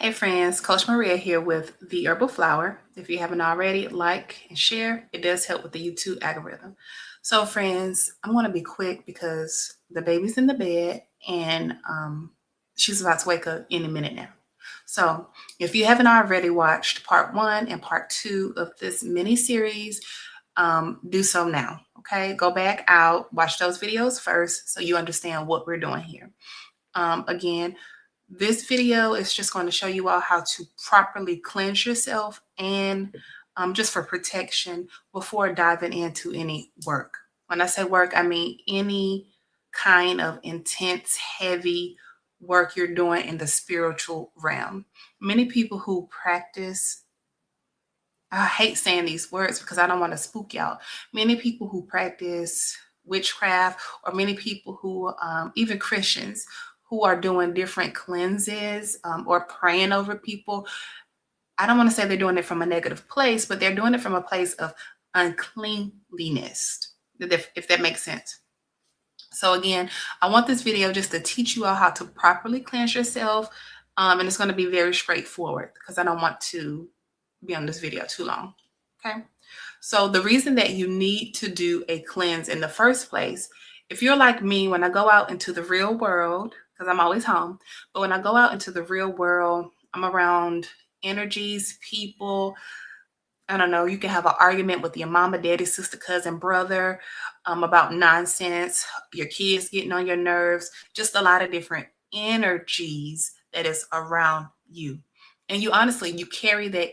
Hey friends, Coach Maria here with the Herbal Flower. If you haven't already, like and share. It does help with the YouTube algorithm. So friends, I'm going to be quick because the baby's in the bed and she's about to wake up any minute now. So if you haven't already watched part 1 and part 2 of this mini series, do so now. Okay, go back out, watch those videos first so you understand what we're doing here. Again, this video is just going to show you all how to properly cleanse yourself and just for protection before diving into any work. When I say work, I mean any kind of intense, heavy work you're doing in the spiritual realm. Many people who practice, I hate saying these words because I don't want to spook y'all. Many people who practice witchcraft, or many people who, even Christians, who are doing different cleanses or praying over people. I don't want to say they're doing it from a negative place, but they're doing it from a place of uncleanliness, if that makes sense. So again, I want this video just to teach you all how to properly cleanse yourself. And it's going to be very straightforward because I don't want to be on this video too long. Okay. So the reason that you need to do a cleanse in the first place, if you're like me, when I go out into the real world, because I'm always home, but when I go out into the real world, I'm around energies, people. I don't know, you can have an argument with your mama, daddy, sister, cousin, brother about nonsense, your kids getting on your nerves, just a lot of different energies that is around you. And you honestly, you carry that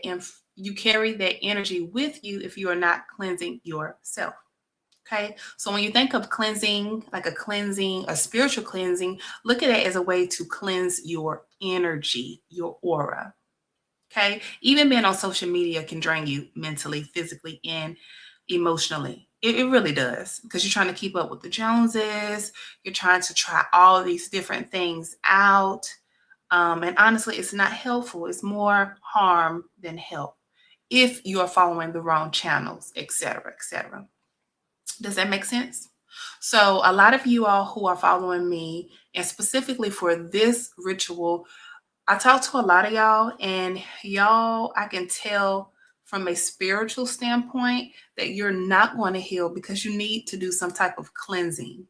energy with you if you are not cleansing yourself. Okay. So when you think of cleansing, like a spiritual cleansing, look at it as a way to cleanse your energy, your aura. Okay. Even being on social media can drain you mentally, physically, and emotionally. It really does, because you're trying to keep up with the Joneses. You're trying to try all of these different things out. And honestly, it's not helpful. It's more harm than help if you are following the wrong channels, etc., etc. Does that make sense? So a lot of you all who are following me, and specifically for this ritual, I talk to a lot of y'all, and y'all, I can tell from a spiritual standpoint that you're not going to heal because you need to do some type of cleansing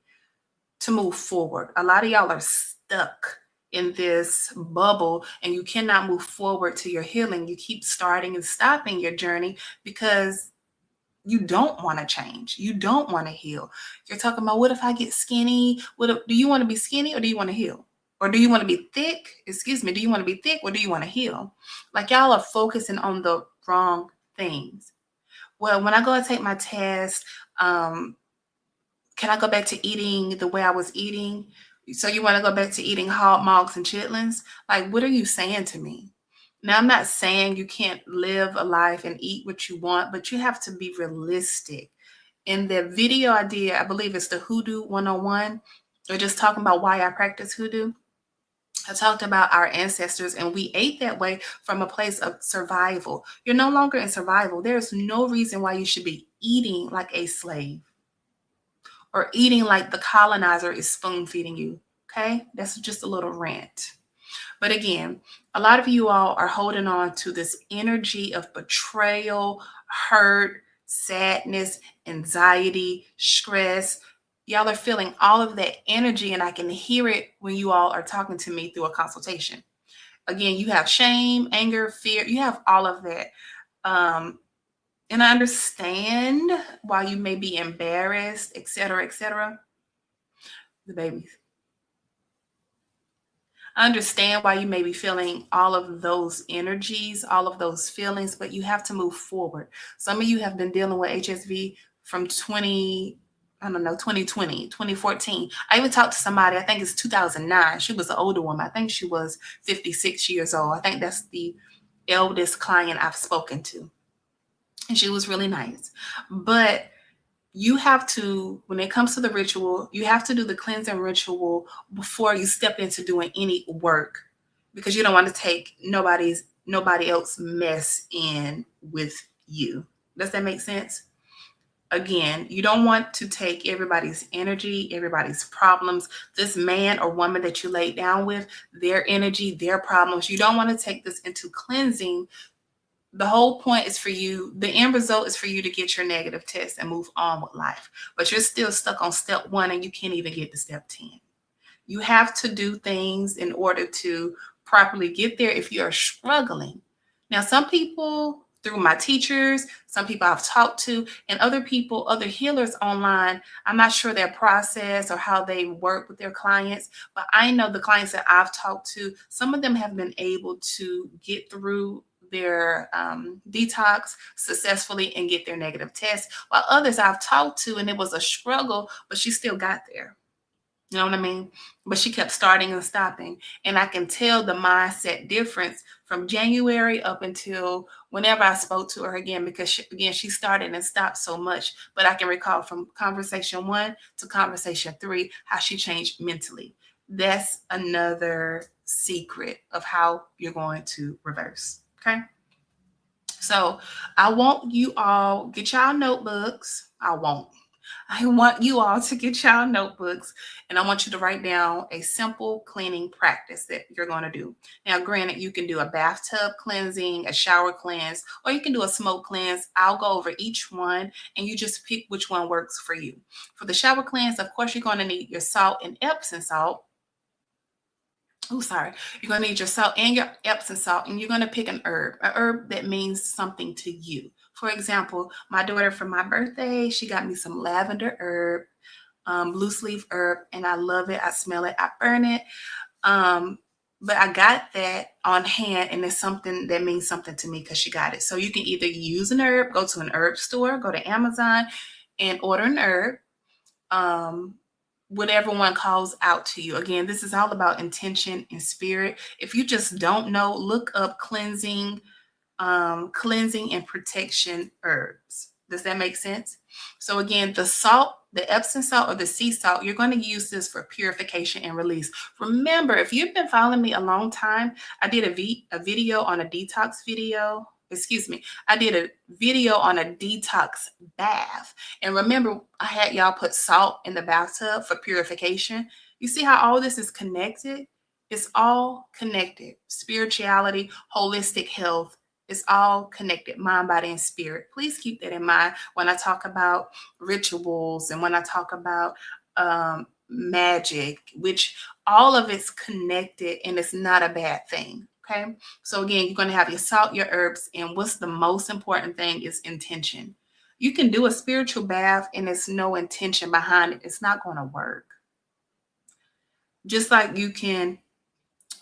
to move forward. A lot of y'all are stuck in this bubble and you cannot move forward to your healing. You keep starting and stopping your journey because you don't want to change. You don't want to heal. You're talking about, what if I get skinny? Do you want to be skinny or do you want to heal? Or do you want to be thick? Excuse me. Do you want to be thick or do you want to heal? Like, y'all are focusing on the wrong things. Well, when I go and take my test, can I go back to eating the way I was eating? So you want to go back to eating hog mugs and chitlins? Like, what are you saying to me? Now, I'm not saying you can't live a life and eat what you want, but you have to be realistic. In the video I did, I believe it's the Hoodoo 101, or just talking about why I practice Hoodoo. I talked about our ancestors, and we ate that way from a place of survival. You're no longer in survival. There's no reason why you should be eating like a slave or eating like the colonizer is spoon feeding you. Okay, that's just a little rant. But again, a lot of you all are holding on to this energy of betrayal, hurt, sadness, anxiety, stress. Y'all are feeling all of that energy, and I can hear it when you all are talking to me through a consultation. Again, you have shame, anger, fear, you have all of that. And I understand why you may be embarrassed, etc., etc. The babies. I understand why you may be feeling all of those energies, all of those feelings, but you have to move forward. Some of you have been dealing with HSV from 2020, 2014. I even talked to somebody, I think it's 2009. She was an older woman. I think she was 56 years old. I think that's the eldest client I've spoken to. And she was really nice. But you have to, when it comes to the ritual, you have to do the cleansing ritual before you step into doing any work, because you don't want to take nobody else mess in with you. Does that make sense? Again, you don't want to take everybody's energy, everybody's problems, this man or woman that you laid down with, their energy, their problems. You don't want to take this into cleansing. The whole point is for you, the end result is for you to get your negative test and move on with life. But you're still stuck on step 1 and you can't even get to step 10. You have to do things in order to properly get there if you are struggling. Now, some people, through my teachers, some people I've talked to, and other people, other healers online, I'm not sure their process or how they work with their clients, but I know the clients that I've talked to, some of them have been able to get through their detox successfully and get their negative test, while others I've talked to, and it was a struggle, but she still got there. You know what I mean? But she kept starting and stopping. And I can tell the mindset difference from January up until whenever I spoke to her again, because she started and stopped so much. But I can recall from conversation 1 to conversation 3, how she changed mentally. That's another secret of how you're going to reverse. Okay. So I want you all get y'all notebooks. I want you all to get y'all notebooks, and I want you to write down a simple cleaning practice that you're going to do. Now, granted, you can do a bathtub cleansing, a shower cleanse, or you can do a smoke cleanse. I'll go over each one, and you just pick which one works for you. For the shower cleanse, of course, you're going to need your salt and Epsom salt. You're going to need your salt and your Epsom salt, and you're going to pick an herb that means something to you. For example, my daughter, for my birthday, she got me some lavender herb, loose leaf herb, and I love it. I smell it. I burn it. But I got that on hand, and it's something that means something to me because she got it. So you can either use an herb, go to an herb store, go to Amazon, and order an herb. Whatever one calls out to you. Again, this is all about intention and spirit. If you just don't know, look up cleansing and protection herbs. Does that make sense? So again, the salt, the Epsom salt or the sea salt, you're going to use this for purification and release. Remember, if you've been following me a long time, I did a video on a detox video. I did a video on a detox bath. And remember, I had y'all put salt in the bathtub for purification. You see how all this is connected? It's all connected. Spirituality, holistic health, it's all connected, mind, body, and spirit. Please keep that in mind when I talk about rituals and when I talk about magic, which all of it's connected and it's not a bad thing. Okay. So again, you're going to have your salt, your herbs, and what's the most important thing is intention. You can do a spiritual bath and there's no intention behind it. It's not going to work. Just like you can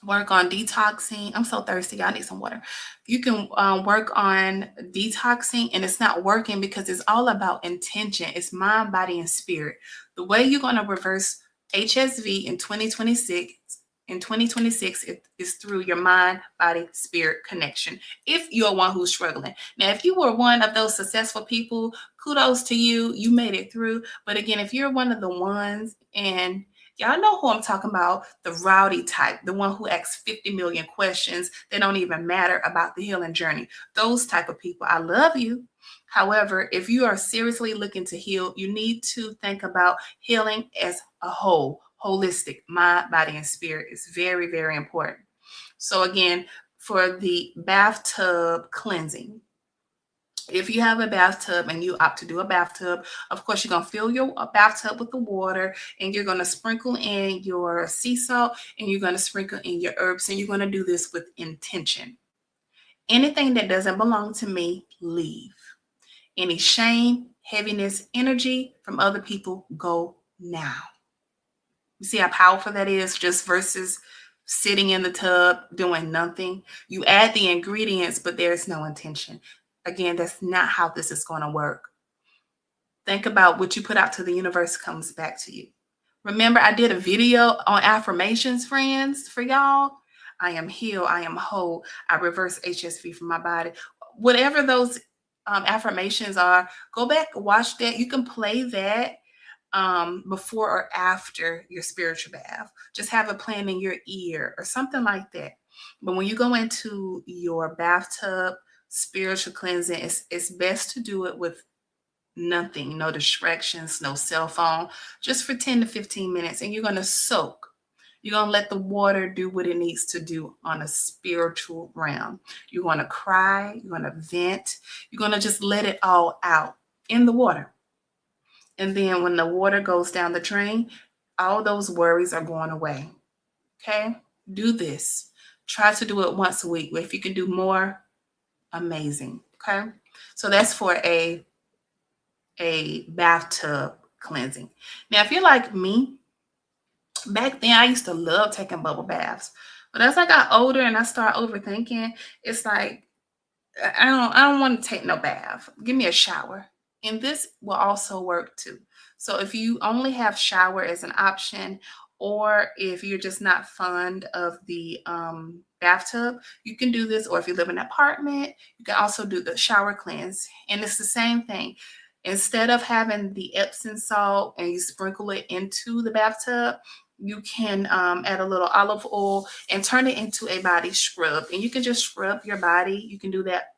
work on detoxing. I'm so thirsty. I need some water. You can work on detoxing and it's not working because it's all about intention. It's mind, body, and spirit. The way you're going to reverse HSV in 2026 is through your mind, body, spirit connection. If you're one who's struggling. Now, if you were one of those successful people, kudos to you. You made it through. But again, if you're one of the ones, and y'all know who I'm talking about, the rowdy type, the one who asks 50 million questions that don't even matter about the healing journey. Those type of people, I love you. However, if you are seriously looking to heal, you need to think about healing as a whole, holistic, mind, body, and spirit. Is very, very important. So again, for the bathtub cleansing, if you have a bathtub and you opt to do a bathtub, of course, you're going to fill your bathtub with the water and you're going to sprinkle in your sea salt and you're going to sprinkle in your herbs, and you're going to do this with intention. Anything that doesn't belong to me, leave. Any shame, heaviness, energy from other people, go now. You see how powerful that is, just versus sitting in the tub doing nothing. You add the ingredients, but there's no intention. Again, that's not how this is going to work. Think about what you put out to the universe comes back to you. Remember, I did a video on affirmations, friends, for y'all. I am healed. I am whole. I reverse HSV from my body. Whatever those affirmations are, go back, watch that. You can play that before or after your spiritual bath. Just have it playing in your ear or something like that. But when you go into your bathtub spiritual cleansing, it's best to do it with Nothing, no distractions, no cell phone, just for 10 to 15 minutes. And you're going to soak. You're going to let the water do what it needs to do on a spiritual realm. You're going to cry. You're going to vent. You're going to just let it all out in the water. And then when the water goes down the drain, all those worries are going away. Okay? Do this. Try to do it once a week. If you can do more, amazing. Okay? So that's for a bathtub cleansing. Now, if you're like me, back then I used to love taking bubble baths. But as I got older and I started overthinking, it's like I don't want to take no bath. Give me a shower. And this will also work too. So if you only have shower as an option, or if you're just not fond of the bathtub, you can do this. Or if you live in an apartment, you can also do the shower cleanse. And it's the same thing. Instead of having the Epsom salt and you sprinkle it into the bathtub, you can add a little olive oil and turn it into a body scrub. And you can just scrub your body. You can do that.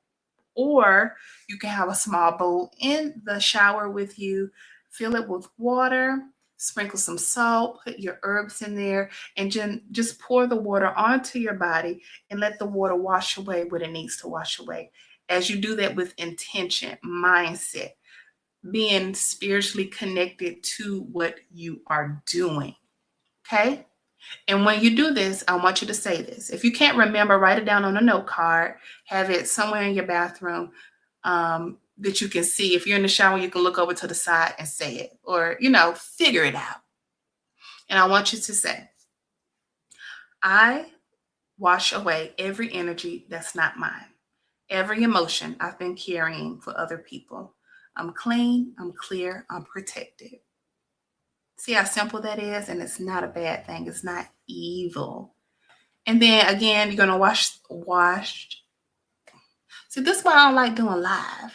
Or you can have a small bowl in the shower with you, fill it with water, sprinkle some salt, put your herbs in there, and just pour the water onto your body and let the water wash away what it needs to wash away. As you do that with intention, mindset, being spiritually connected to what you are doing. Okay? And when you do this, I want you to say this. If you can't remember, write it down on a note card, have it somewhere in your bathroom that you can see. If you're in the shower, you can look over to the side and say it, or, figure it out. And I want you to say, I wash away every energy that's not mine, every emotion I've been carrying for other people. I'm clean, I'm clear, I'm protected. See how simple that is? And it's not a bad thing. It's not evil. And then again, you're gonna wash. See, this is why I don't like doing live.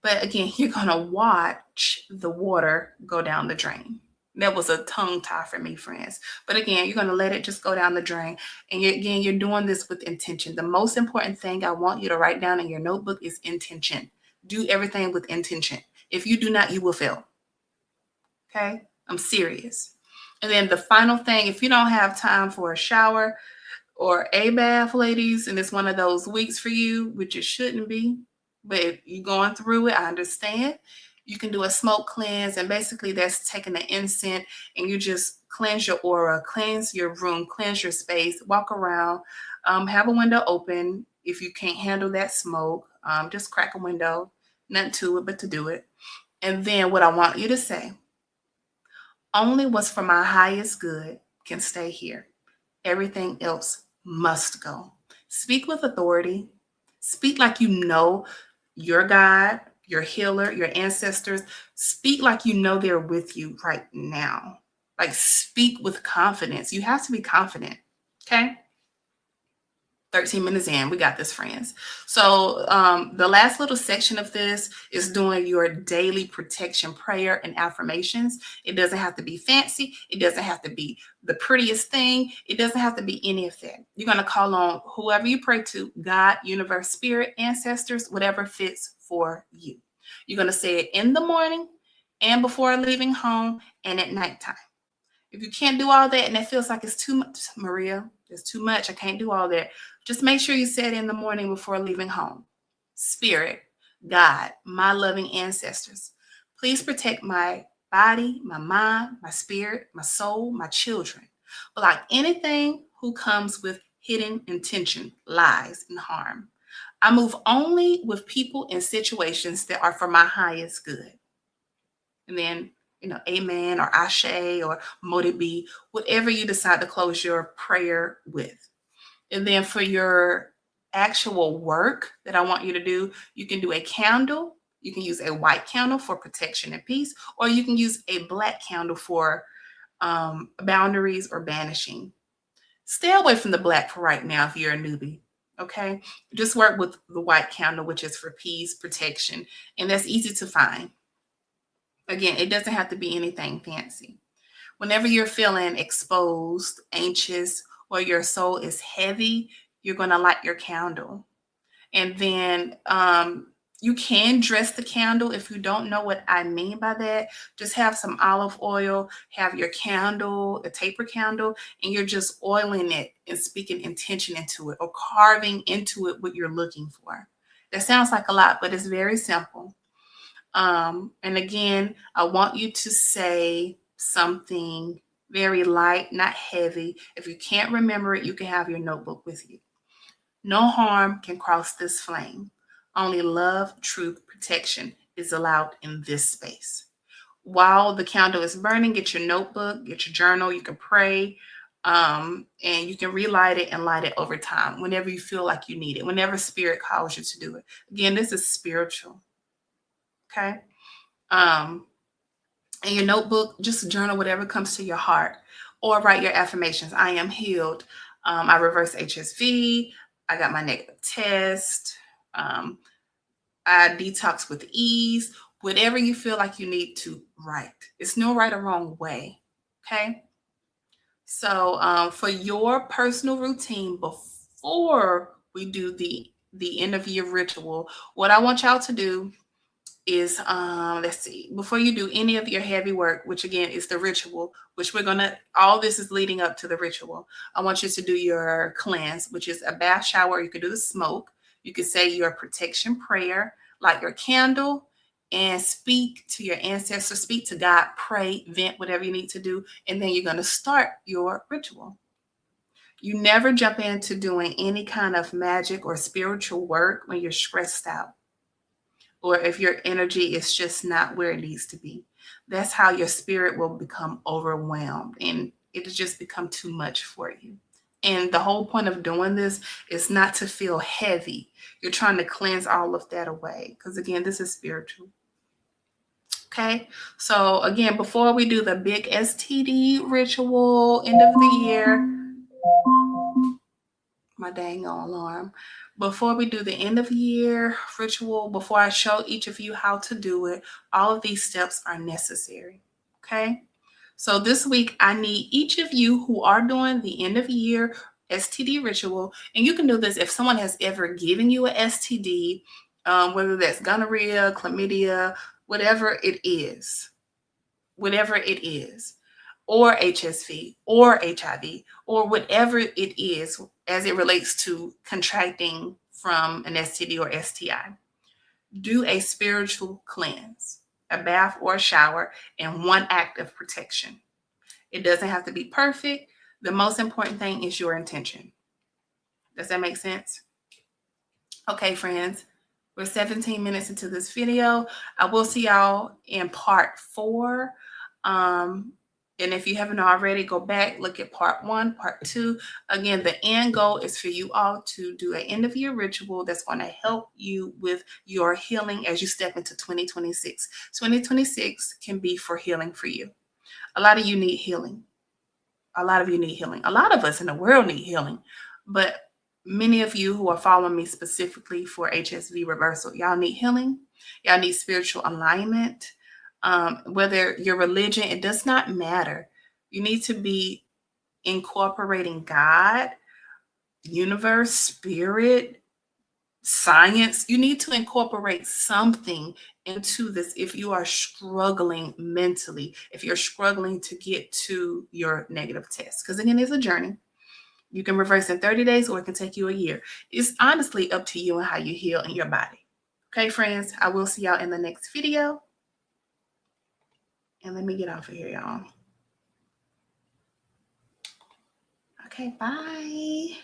But again, you're gonna watch the water go down the drain. That was a tongue tie for me, friends. But again, you're gonna let it just go down the drain. And you're doing this with intention. The most important thing I want you to write down in your notebook is intention. Do everything with intention. If you do not, you will fail. Okay? I'm serious. And then the final thing, if you don't have time for a shower or a bath, ladies, and it's one of those weeks for you, which it shouldn't be, but if you're going through it, I understand. You can do a smoke cleanse, and basically that's taking the incense and you just cleanse your aura, cleanse your room, cleanse your space, walk around, have a window open. If you can't handle that smoke, just crack a window, nothing to it but to do it. And then what I want you to say, only what's for my highest good can stay here. Everything else must go. Speak with authority. Speak like you know your God, your healer, your ancestors. Speak like you know they're with you right now. Like, speak with confidence. You have to be confident. Okay? 13 minutes in, we got this, friends. So the last little section of this is doing your daily protection prayer and affirmations. It doesn't have to be fancy. It doesn't have to be the prettiest thing. It doesn't have to be any of that. You're going to call on whoever you pray to, God, universe, spirit, ancestors, whatever fits for you. You're going to say it in the morning and before leaving home and at nighttime. If you can't do all that and it feels like it's too much, Maria, it's too much, I can't do all that, just make sure you say it in the morning before leaving home. Spirit, God, my loving ancestors, please protect my body, my mind, my spirit, my soul, my children. But like anything who comes with hidden intention, lies, and harm, I move only with people and situations that are for my highest good. And then amen or ashe or mote be, whatever you decide to close your prayer with. And then for your actual work that I want you to do, you can do a candle. You can use a white candle for protection and peace, or you can use a black candle for boundaries or banishing. Stay away from the black for right now if you're a newbie. Okay, just work with the white candle, which is for peace, protection, and that's easy to find. Again, it doesn't have to be anything fancy. Whenever you're feeling exposed, anxious, or your soul is heavy, you're going to light your candle. And then You can dress the candle. If you don't know what I mean by that, just have some olive oil, have your candle, a taper candle, and you're just oiling it and speaking intention into it or carving into it what you're looking for. That sounds like a lot, but it's very simple. And again, I want you to say something very light, not heavy. If you can't remember it, you can have your notebook with you. No harm can cross this flame. Only love, truth, protection is allowed in this space. While the candle is burning, get your notebook, get your journal. You can pray, and you can relight it and light it over time whenever you feel like you need it, whenever spirit calls you to do it. Again, this is spiritual. Okay. In your notebook, just journal whatever comes to your heart or write your affirmations. I am healed. I reverse HSV. I got my negative test. I detox with ease. Whatever you feel like you need to write. It's no right or wrong way. Okay. So for your personal routine before we do the end of year ritual, what I want y'all to do is let's see, before you do any of your heavy work, which again is the ritual, which all this is leading up to the ritual. I want you to do your cleanse, which is a bath shower. You can do the smoke. You can say your protection prayer, light your candle, and speak to your ancestors, speak to God, pray, vent, whatever you need to do, and then you're going to start your ritual. You never jump into doing any kind of magic or spiritual work when you're stressed out, or if your energy is just not where it needs to be. That's how your spirit will become overwhelmed and it'll just become too much for you. And the whole point of doing this is not to feel heavy. You're trying to cleanse all of that away because, again, this is spiritual. Okay, so again, before we do the big STD ritual, end of the year, my dang alarm. Before we do the end of year ritual, before I show each of you how to do it, all of these steps are necessary. Okay. So this week, I need each of you who are doing the end of year STD ritual, and you can do this if someone has ever given you a STD, whether that's gonorrhea, chlamydia, whatever it is, or HSV or HIV or whatever it is as it relates to contracting from an STD or STI. Do a spiritual cleanse, a bath or a shower, and one act of protection. It doesn't have to be perfect. The most important thing is your intention. Does that make sense? Okay, friends, we're 17 minutes into this video. I will see y'all in part 4. And if you haven't already, go back, look at part 1, part 2. Again, the end goal is for you all to do an end of year ritual that's going to help you with your healing as you step into 2026. 2026 can be for healing for you. A lot of you need healing. A lot of you need healing. A lot of us in the world need healing. But many of you who are following me specifically for HSV reversal, y'all need healing. Y'all need spiritual alignment. Whether your religion, it does not matter. You need to be incorporating God, universe, spirit, science. You need to incorporate something into this if you are struggling mentally, if you're struggling to get to your negative test. Because again, it's a journey. You can reverse in 30 days or it can take you a year. It's honestly up to you and how you heal in your body. Okay, friends, I will see y'all in the next video. And let me get off of here, y'all. Okay, bye.